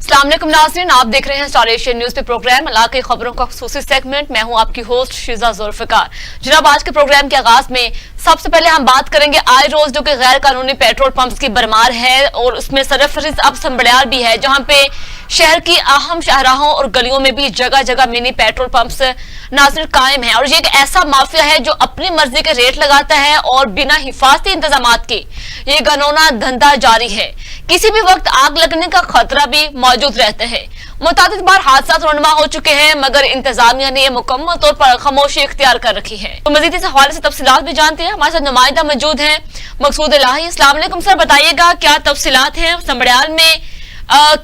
अस्सलाम वालेकुम नाज़रीन, आप देख रहे हैं स्टार एशियन न्यूज पे प्रोग्राम इलाके खबरों का खुसूसी सेगमेंट। मैं हूं आपकी होस्ट शीजा जुल्फिकार। जनाब, आज के प्रोग्राम के आगाज में सबसे पहले हम बात करेंगे आई रोज जो कि गैर कानूनी पेट्रोल पंप्स की भरमार है और उसमें सरफहरिस्त अब संबड़ियाल भी है, जहां पे शहर की अहम शाहराहों और गलियों में भी जगह जगह मिनी पेट्रोल पंप्स नाज़रीन कायम है। और ये एक ऐसा माफिया है जो अपनी मर्जी के रेट लगाता है और बिना हिफाजती इंतजामात के ये घिनौना धंधा जारी है। किसी भी वक्त आग लगने का खतरा भी मौजूद रहता है। मुतादिद बार हादसा रोनमा हो चुके हैं, मगर इंतजामिया ने मुकम्मल तौर पर खामोशी इख्तियार कर रखी है। तो मजीद इस हवाले से तफसीलात भी जानते हैं। हमारे साथ नुमाइंदा मौजूद हैं मकसूद इलाही। अस्सलाम वालेकुम सर, बताइएगा क्या तफसीलात हैं संबड़ियाल में,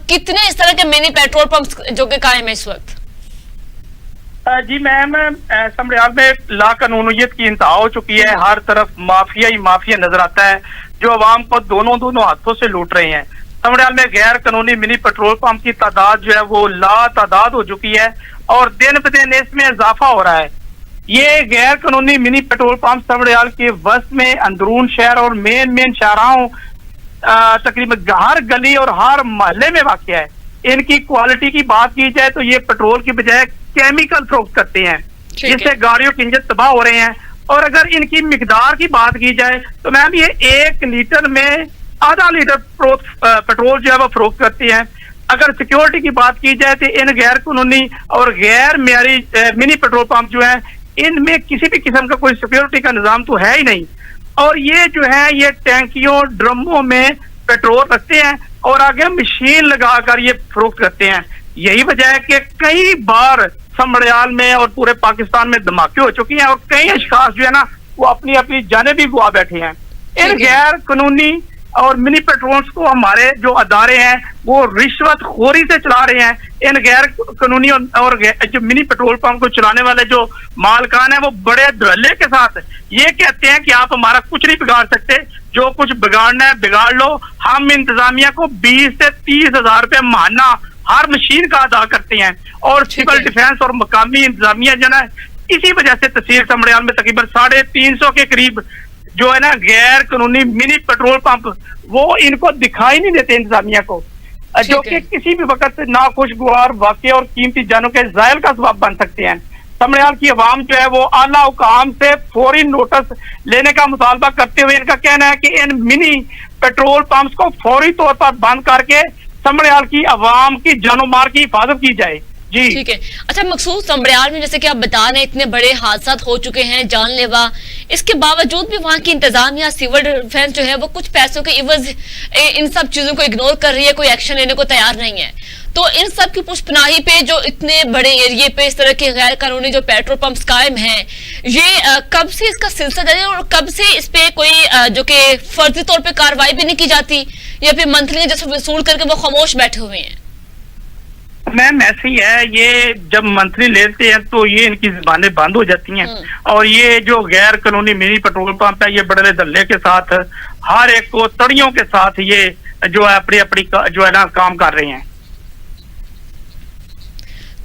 कितने इस तरह के मिनी पेट्रोल पंप जो कि कायम है इस वक्त? जी मैम, संबड़ियाल में लाकानूनियत की इंतहा हो चुकी है। हर तरफ माफिया ही माफिया नजर आता है जो अवाम को दोनों हाथों से लूट रहे हैं। संबड़ियाल में गैर कानूनी मिनी पेट्रोल पंप की तादाद जो है वो लातादाद हो चुकी है और दिन ब दिन इसमें इजाफा हो रहा है। ये गैर कानूनी मिनी पेट्रोल पंप संबड़ियाल के वस्त में अंदरून शहर और मेन शाहराहों तकरीबन हर गली और हर मोहल्ले में वाक़या है। इनकी क्वालिटी की बात की जाए तो ये पेट्रोल की बजाय केमिकल फरोख्त करते हैं, जिससे गाड़ियों के इंजन तबाह हो रहे हैं। और अगर इनकी मिकदार की बात की जाए तो मैम ये 1 लीटर में आधा लीटर पेट्रोल जो है वो फरोख्त करती हैं। अगर सिक्योरिटी की बात की जाए तो इन गैर कानूनी और गैर मेयारी मिनी पेट्रोल पंप जो है इनमें किसी भी किस्म का कोई सिक्योरिटी का निजाम तो है ही नहीं। और ये जो है ये टैंकियों ड्रमों में पेट्रोल रखते हैं और आगे मशीन लगाकर ये फरोख्त करते हैं। यही वजह है कि कई बार संबड़ियाल में और पूरे पाकिस्तान में धमाके हो चुके हैं और कई अशखास जो है ना वो अपनी अपनी जाने भी गुआ बैठे हैं। इन गैर कानूनी और मिनी पेट्रोल्स को हमारे जो अदारे हैं वो रिश्वत खोरी से चला रहे हैं। इन गैर कानूनी और जो मिनी पेट्रोल पंप को चलाने वाले जो मालकान है वो बड़े धड़ल्ले के साथ ये कहते हैं कि आप हमारा कुछ नहीं बिगाड़ सकते, जो कुछ बिगाड़ना है बिगाड़ लो। हम इंतजामिया को 20 से 30 हजार रुपये महीना हर मशीन का अदा करते हैं और सिविल डिफेंस और मकामी इंतजामिया जो है इसी वजह से तहसील संबड़ियाल में तकरीबन 350 के करीब जो है ना गैर कानूनी मिनी पेट्रोल पंप वो इनको दिखाई नहीं देते इंतजामिया को, जो कि किसी भी वक्त नाखुशगवार वाक़े और कीमती जानों के ज़ायल का सबब बन सकते हैं। संबड़ियाल की अवाम जो है वो आला हुकाम से फौरी नोटिस लेने का मुतालबा करते हुए इनका कहना है कि इन मिनी पेट्रोल पंप्स को फौरी तौर पर बंद करके संबड़ियाल की अवाम की जानो माल की हिफाजत की जाए। जी ठीक है। अच्छा मकसूद, संबड़ियाल में जैसे कि आप बता रहे हैं इतने बड़े हादसा हो चुके हैं जानलेवा, इसके बावजूद भी वहाँ की इंतजामिया सिविल डिफेंस जो है वो कुछ पैसों के इवज इन सब चीजों को इग्नोर कर रही है, कोई एक्शन लेने को तैयार नहीं है। तो इन सब की पुष्पनाही पे जो इतने बड़े एरिए पे इस तरह के गैर कानूनी जो पेट्रोल पंप्स कायम हैं, ये कब से इसका सिलसिला जारी है और कब से इस पे कोई जो कि फर्जी तौर पे कार्रवाई भी नहीं की जाती या फिर मंथली जैसे वसूल करके वो खामोश बैठे हुए हैं? मैम ऐसे ही है, ये जब मंथली लेते हैं तो ये इनकी जुबानें बंद हो जाती हैं और ये जो गैर कानूनी मिनी पेट्रोल पंप है ये बड़े धल्ले के साथ हर एक को तड़ियों के साथ ये जो है अपनी जो है ना काम कर रहे हैं।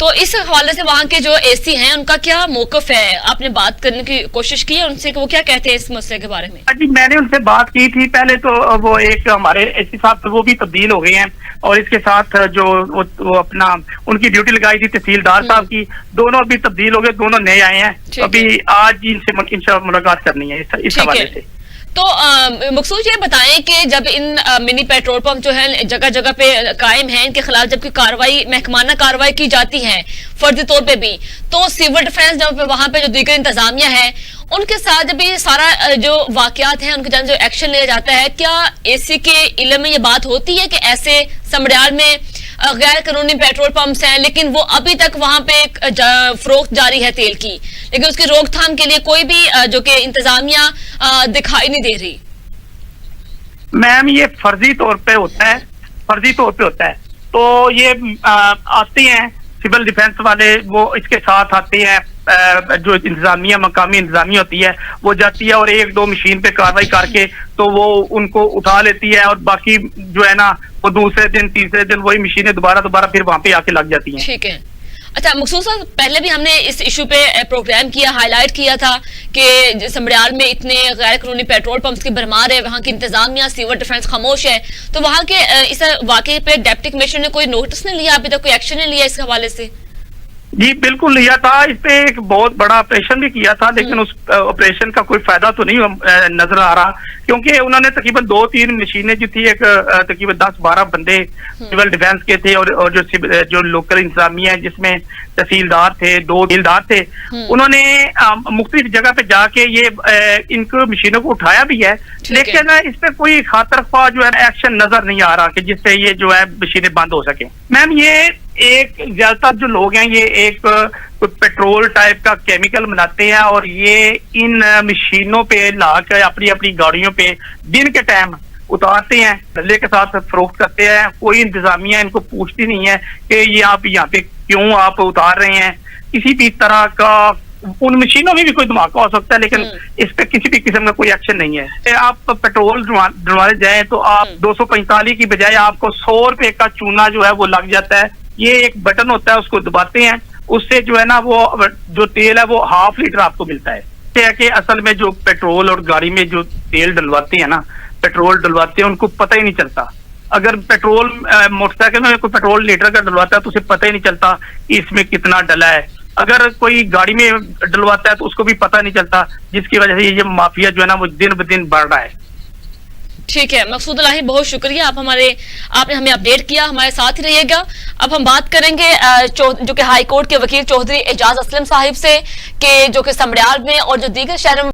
तो इस हवाले से वहाँ के जो एसी हैं उनका क्या मौकफ है? आपने बात करने की कोशिश की है उनसे कि वो क्या कहते हैं इस मसले के बारे में? जी मैंने उनसे बात की थी पहले, तो वो एक हमारे एसी साहब वो भी तब्दील हो गए हैं और इसके साथ जो वो अपना उनकी ड्यूटी लगाई थी तहसीलदार साहब की, दोनों अभी तब्दील हो गए, दोनों नए आए हैं। अभी आज इनसे इंशाल्लाह मुलाकात करनी है इस हवाले से। तो मकसूद ये बताएं कि जब इन मिनी पेट्रोल पंप जो है जगह जगह पे कायम हैं, इनके खिलाफ जबकि कार्रवाई महकमाना कार्रवाई की जाती है फर्जी तौर पे भी, तो सिविल डिफेंस जब वहां पे जो दीगर इंतजामिया है उनके साथ जब ये सारा जो वाकयात हैं उनके जो एक्शन लिया जाता है, क्या एसी के इल्म में ये बात होती है कि ऐसे संबड़ियाल में गैर कानूनी पेट्रोल पंप्स हैं लेकिन वो अभी तक वहां पे फरोख्त जारी है तेल की, लेकिन उसकी रोकथाम के लिए कोई भी जो कि इंतजामिया दिखाई नहीं दे रही? मैम ये फर्जी तौर पे होता है, तो ये आते हैं सिविल डिफेंस वाले, वो इसके साथ आते हैं, जो इंतजामिया मकामी इंतजामिया होती है वो जाती है और 1-2 मशीन पे कार्रवाई करके तो वो उनको उठा लेती है और बाकी जो है ना वो दूसरे दिन तीसरे दिन वही मशीनें दोबारा फिर वहां पे आके लग जाती हैं। ठीक है। अच्छा मकसूद साहब, पहले भी हमने इस इशू पे प्रोग्राम किया, हाईलाइट किया था कि समड़ियाल में इतने गैर कानूनी पेट्रोल पंप्स की भरमार है, वहाँ की इंतजामिया सिविल डिफेंस खामोश है, तो वहाँ के इस वाकये पे डिप्टी कमिश्नर ने कोई नोटिस नहीं लिया, अभी तक कोई एक्शन नहीं लिया इस हवाले से? जी बिल्कुल लिया था, इस पे एक बहुत बड़ा ऑपरेशन भी किया था, लेकिन उस ऑपरेशन का कोई फायदा तो नहीं नजर आ रहा, क्योंकि उन्होंने तकरीबन 2-3 मशीनें जो थी, एक तकरीबन 10-12 बंदे सिविल डिफेंस के थे और जो लोकल इंतजामिया है जिसमें तहसीलदार थे, 2 तहसीलदार थे, उन्होंने मुख्तलिफ जगह पे जाके ये इनको मशीनों को उठाया भी है, लेकिन इस पे कोई खातरख्वाह जो है एक्शन नजर नहीं आ रहा कि जिससे ये जो है मशीनें बंद हो सके। मैम ये एक ज्यादातर जो लोग हैं ये एक पेट्रोल टाइप का केमिकल बनाते हैं और ये इन मशीनों पे लाकर अपनी अपनी गाड़ियों पे दिन के टाइम उतारते हैं, डल्ले के साथ फरोख्त करते हैं। कोई इंतजामिया इनको पूछती नहीं है कि ये आप यहाँ पे क्यों आप उतार रहे हैं। किसी भी तरह का उन मशीनों में भी कोई धमाका हो सकता है, लेकिन इस पे किसी भी किस्म का कोई एक्शन नहीं है। आप पेट्रोल डलवाने जाए तो आप 245 की बजाय आपको 100 रुपए का चूना जो है वो लग जाता है। ये एक बटन होता है, उसको दबाते हैं, उससे जो है ना वो जो तेल है वो 1/2 लीटर आपको मिलता है। कि असल में जो पेट्रोल और गाड़ी में जो तेल डलवाते हैं ना, पेट्रोल डलवाते हैं, उनको पता ही नहीं चलता। अगर पेट्रोल मोटरसाइकिल में कोई पेट्रोल लीटर का डलवाता है तो उसे पता ही नहीं चलता कि इसमें कितना डला है। अगर कोई गाड़ी में डलवाता है तो उसको भी पता नहीं चलता, जिसकी वजह से ये माफिया जो है ना वो दिन ब दिन बढ़ रहा है। ठीक है मकसूद इलाही, बहुत शुक्रिया, आपने हमें अपडेट किया, हमारे साथ ही रहिएगा। अब हम बात करेंगे जो कि हाई कोर्ट के वकील चौधरी एजाज असलम साहिब से, कि जो कि समड़ियाल में और जो दीगर शहरों में